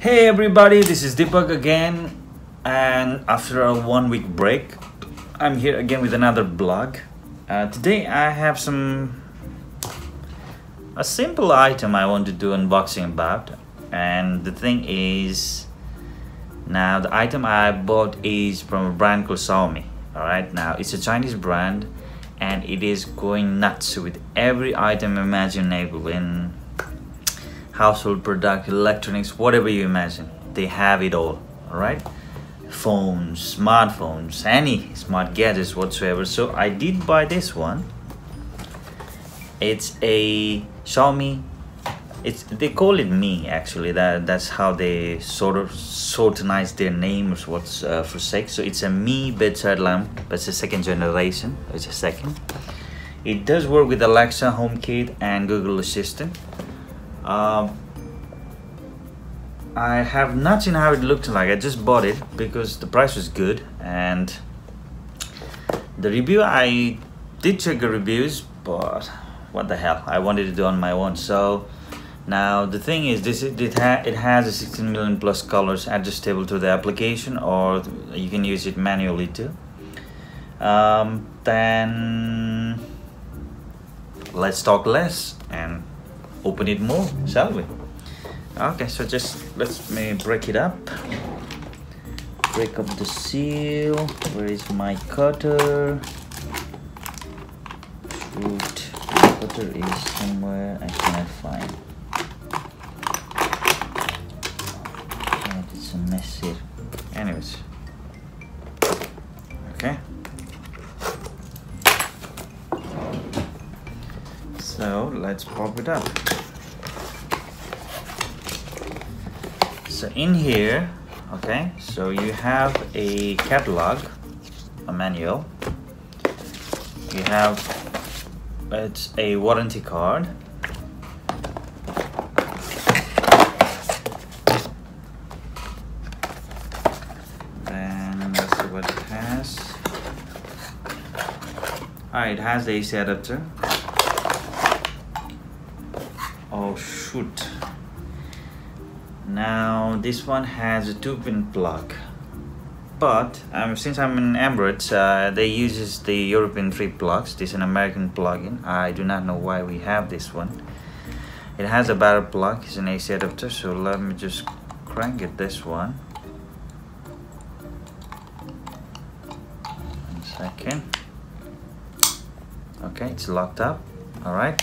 Hey everybody, this is Deepak again, and after a 1 week break, I'm here again with another blog. Today I have a simple item I want to do unboxing about, and the thing is, now the item I bought is from a brand called Xiaomi. Alright, now it's a Chinese brand and it is going nuts with every item imaginable in household product, electronics, whatever you imagine. They have it all. Alright, phones, smartphones, any smart gadgets whatsoever. So I did buy this one. It's a Xiaomi. They call it Mi, actually. That's how they sort of shortenize their names for sake. So it's a Mi bedside lamp. It's a second generation. It's a second. It does work with Alexa, HomeKit, and Google Assistant. I have not seen how it looked like. I just bought it because the price was good, and the review, I did check the reviews, but what the hell, I wanted to do on my own. So now the thing is, it has a 16 million plus colors adjustable to the application, or you can use it manually too. Then let's talk less and open it more, shall we? Okay, so just let me break it up. Break up the seal. Where is my cutter? Shoot, my cutter is somewhere I cannot find. God, it's a mess here. Anyways, okay. So let's pop it up. So in here, okay, so you have a catalog, a manual. You have, it's a warranty card. Then let's see what it has. It has the AC adapter. Oh shoot. Now this one has a 2-pin plug, but since I'm in Emirates, they uses the European 3 plugs. This is an American plug-in. I do not know why we have this one. It has a battery plug. It's an AC adapter. So let me just crank it. This one. 1 second. Okay, it's locked up. All right.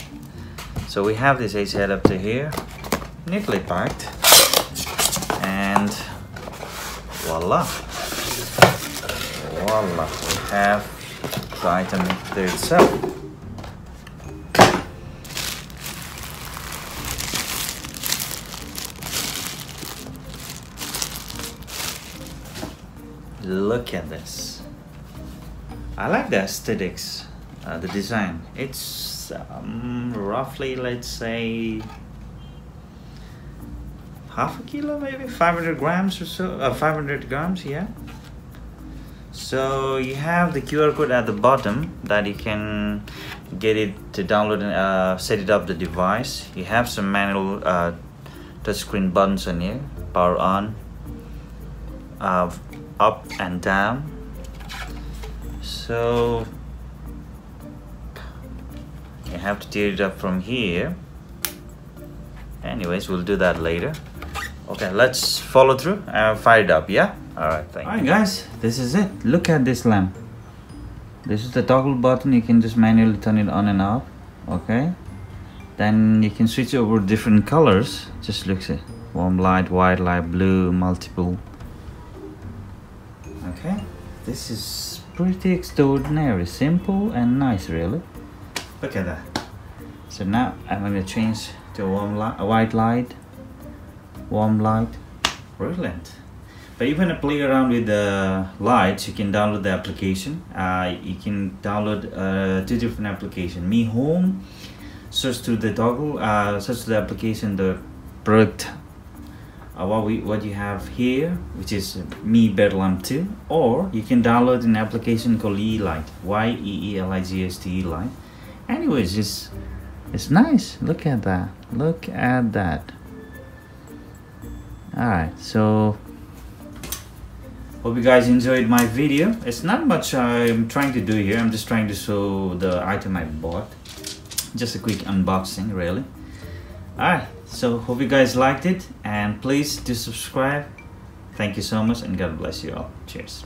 So we have this AC adapter here, neatly packed. And voila, we have the item there itself. Look at this. I like the aesthetics, the design. It's roughly, let's say, half a kilo, maybe 500 grams or so, 500 grams, yeah. So you have the QR code at the bottom that you can get it to download and set it up the device. You have some manual touchscreen buttons on here: power on, up and down. So you have to tear it up from here. Anyways, we'll do that later. Okay, let's follow through and fire it up, yeah? Alright, thank you. Alright guys, this is it. Look at this lamp. This is the toggle button. You can just manually turn it on and off. Okay. Then you can switch over different colors. Just look at warm light, white light, blue, multiple. Okay. This is pretty extraordinary. Simple and nice, really. Look at that. So now I'm going to change to a white light, warm light. Brilliant. But if you want to play around with the lights, you can download the application. You can download 2 different applications. Mi Home, search to the toggle, search to the application, the product, what you have here, which is Mi Bed Lamp 2, or you can download an application called E-Light, Y-E-E-L-I-G-S-T, E-Light. Anyways, it's nice. Look at that. Look at that. Alright, so hope you guys enjoyed my video. It's not much I'm trying to do here. I'm just trying to show the item I bought. Just a quick unboxing, really. Alright, so hope you guys liked it, and please do subscribe. Thank you so much, and God bless you all. Cheers.